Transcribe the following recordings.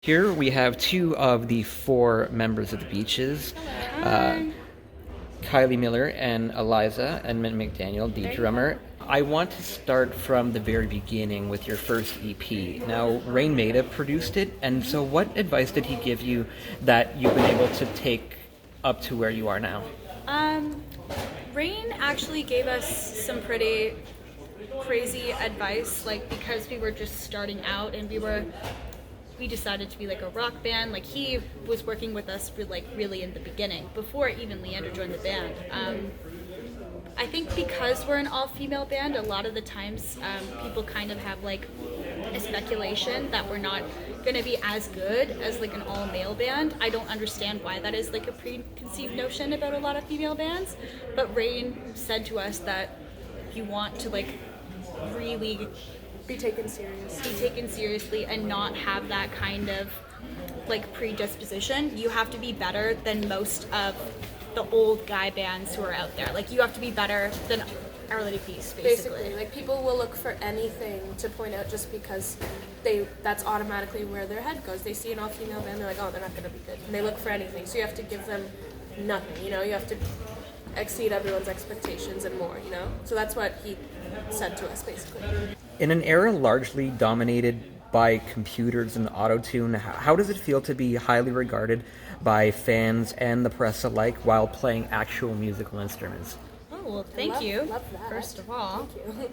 Here we have two of the four members of the Beaches, Kylie Miller and Eliza Enman-McDaniel, the drummer. I want to start from the very beginning with your first EP. Now, Rain Maida produced it, and so what advice did he give you that you've been able to take up to where you are now? Rain actually gave us some pretty crazy advice, because we were just starting out and we decided to be like a rock band. Like, he was working with us for really in the beginning, before even Leander joined the band. I think because we're an all-female band, a lot of the times people kind of have a speculation that we're not going to be as good as an all-male band. I don't understand why that is a preconceived notion about a lot of female bands, but Rain said to us that if you want to really be taken seriously and not have that kind of predisposition, you have to be better than most of the old guy bands who are out there. You have to be better than Our Lady Peace, basically. People will look for anything to point out just because that's automatically where their head goes. They see an all-female band, they're like, oh, they're not going to be good. And they look for anything. So you have to give them nothing, you have to exceed everyone's expectations and more, So that's what he said to us, basically. In an era largely dominated by computers and autotune, how does it feel to be highly regarded by fans and the press alike while playing actual musical instruments? Oh, well, thank you, love that. first of all. Thank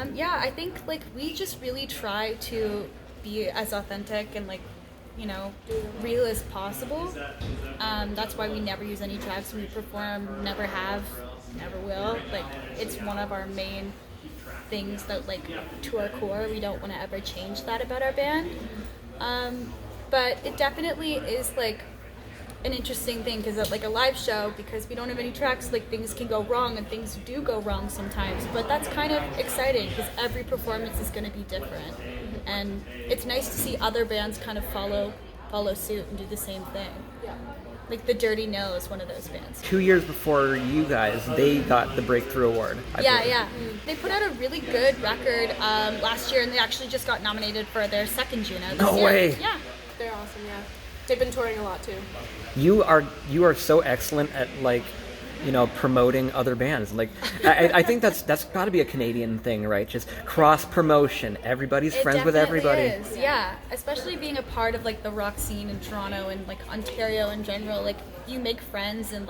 you. Yeah, I think we just really try to be as authentic and real as possible. That's why we never use any tracks when we perform, never have, never will. It's one of our main things that to our core, we don't want to ever change that about our band. But it definitely is an interesting thing, because at a live show, because we don't have any tracks, things can go wrong, and things do go wrong sometimes, but that's kind of exciting because every performance is going to be different, and it's nice to see other bands kind of follow suit and do the same thing. The Dirty No is one of those bands. 2 years before you guys, they got the Breakthrough Award. I believe. Yeah. They put out a really good record last year, and they actually just got nominated for their second Juno this year. No way. Yeah. They're awesome, yeah. They've been touring a lot, too. You are so excellent at promoting other bands. I think that's got to be a Canadian thing, right? Just cross promotion. Everybody's friends with everybody. It definitely is, yeah. Especially being a part of the rock scene in Toronto and Ontario in general. You make friends and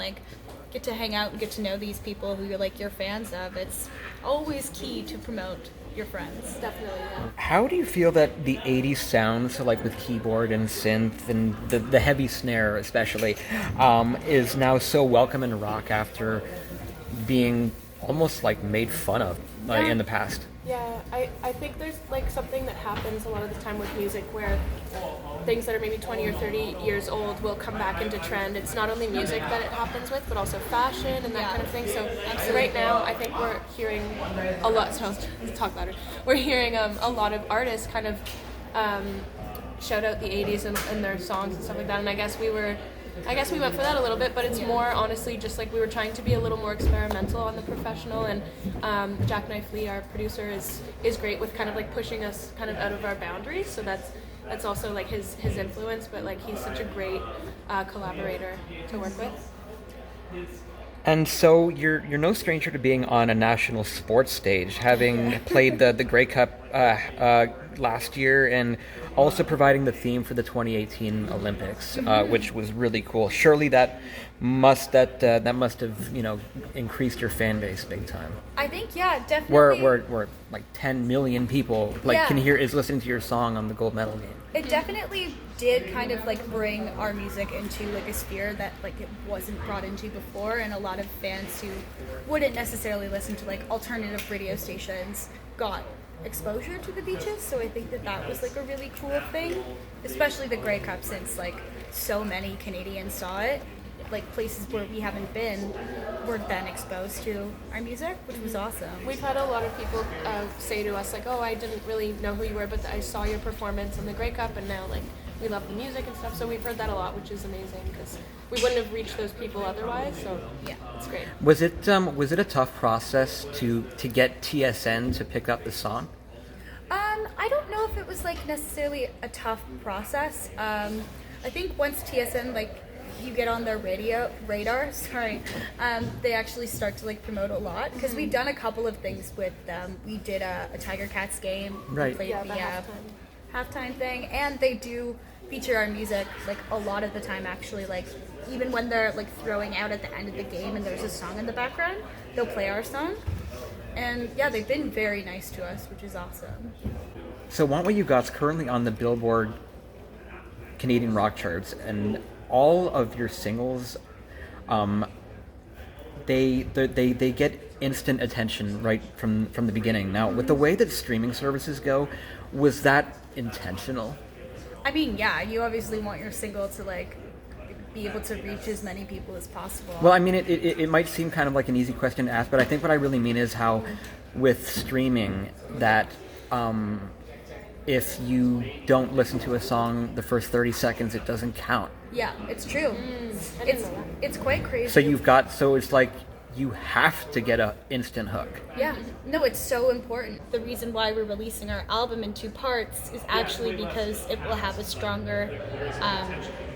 get to hang out and get to know these people who you're fans of. It's always key to promote your friends. Definitely, yeah. How do you feel that the 80s sounds, with keyboard and synth and the heavy snare especially, is now so welcome in rock after being almost made fun of in the past? Yeah, I think there's something that happens a lot of the time with music where things that are maybe 20 or 30 years old will come back into trend. It's not only music that it happens with, but also fashion and that kind of thing. So right now, I think we're hearing a lot. So let's talk louder. We're hearing a lot of artists kind of shout out the 80s in their songs and stuff like that. And I guess we went for that a little bit, but it's more honestly just we were trying to be a little more experimental on the professional, and Jack Knife Lee, our producer, is great with kind of pushing us kind of out of our boundaries. So that's also his influence, but he's such a great collaborator to work with. And so you're no stranger to being on a national sports stage, having played the Grey Cup last year, and also providing the theme for the 2018 Olympics, which was really cool. Surely that must have increased your fan base big time. I think, yeah, definitely. Where 10 million people is listening to your song on the gold medal game. It definitely did kind of bring our music into a sphere that it wasn't brought into before, and a lot of fans who wouldn't necessarily listen to alternative radio stations got exposure to the Beaches. So I think that was a really cool thing, especially the Grey Cup, since so many Canadians saw it. Places where we haven't been were then exposed to our music, which was awesome. We've had a lot of people say to us oh, I didn't really know who you were, but I saw your performance in the Grey Cup, and now we love the music and stuff. So we've heard that a lot, which is amazing because we wouldn't have reached those people otherwise. So yeah, it's great. Was it a tough process to get TSN to pick up the song? I don't know know if it was like necessarily a tough process. I think once TSN like you get on their radar, they actually start to like promote a lot because we've done a couple of things with them. We did a Tiger Cats game, Right. We played Yeah, the the halftime thing, and they do feature our music like a lot of the time. Actually, like even when they're like throwing out at the end of the game and there's a song in the background, they'll play our song. And yeah, they've been very nice to us, which is awesome. So Want What You Got's currently on the Billboard Canadian rock charts, and all of your singles, they get instant attention right from the beginning. Now, with the way that streaming services go, was that intentional? I mean, yeah, you obviously want your single to like be able to reach as many people as possible. Well, I mean, it might seem kind of like an easy question to ask, but I think what I really mean is how, with streaming, that if you don't listen to a song the first 30 seconds, it doesn't count. Yeah, it's true. I didn't know that. It's quite crazy. So it's like you have to get a instant hook. Yeah, no, it's so important. The reason why we're releasing our album in 2 parts is actually because it will have a stronger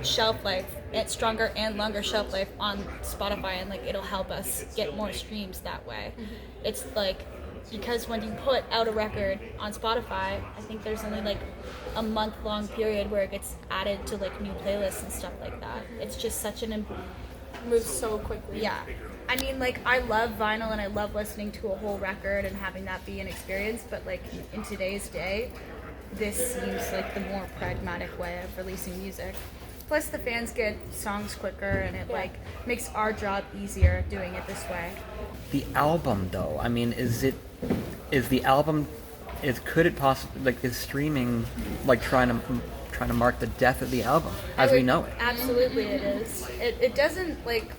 shelf life, stronger and longer shelf life on Spotify, and like it'll help us get more streams that way. It's like because when you put out a record on Spotify, I think there's only like a month-long period where it gets added to like new playlists and stuff like that. It's just such an Moves so quickly. yeah. I mean, like, I love vinyl and I love listening to a whole record and having that be an experience, but, like, in today's day, this seems like the more pragmatic way of releasing music. Plus, the fans get songs quicker and it, like, makes our job easier doing it this way. The album, though, I mean, could it possibly, like, is streaming, like, trying to mark the death of the album as we know it? Absolutely it is. It doesn't, like,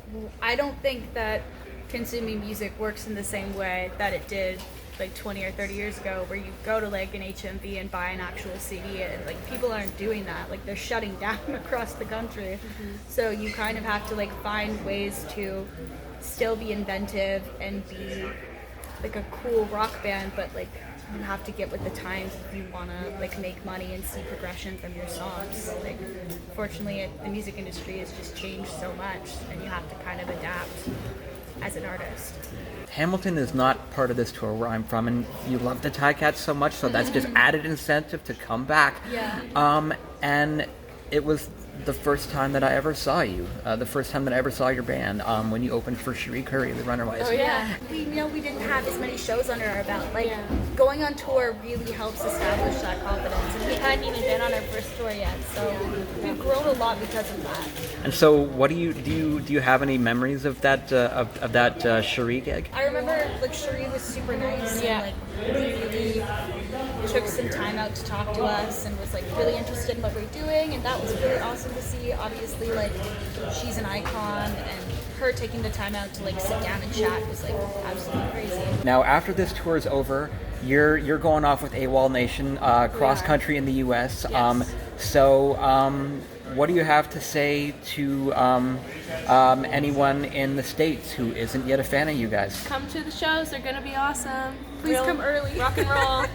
I don't think that consuming music works in the same way that it did like 20 or 30 years ago, where you go to like an HMV and buy an actual CD, and like people aren't doing that. Like they're shutting down across the country. So you kind of have to like find ways to still be inventive and be like a cool rock band, but like you have to get with the times if you want to like make money and see progression from your songs. Like fortunately the music industry has just changed so much, and you have to kind of adapt as an artist. Hamilton is not part of this tour where I'm from, and you love the Ticats so much, so that's just added incentive to come back. Yeah. And it was the first time that I ever saw you, the first time that I ever saw your band, when you opened for Cherie Curry, the Runaways. Oh, yeah. We we didn't have as many shows under our belt. Like going on tour really helps establish that confidence, and we hadn't even been on our first tour yet, so we've grown a lot because of that. And so, what do you have any memories of that Cherie gig? I remember like Cherie was super nice and like really took some time out to talk to us and was like really interested in what we're doing, and that was really awesome to see. Obviously, like she's an icon, and her taking the time out to like sit down and chat was like absolutely crazy. Now, after this tour is over, you're going off with AWOL Nation cross country in the U.S. Yes. What do you have to say to anyone in the States who isn't yet a fan of you guys? Come to the shows, they're gonna be awesome. Please come early. Rock and roll.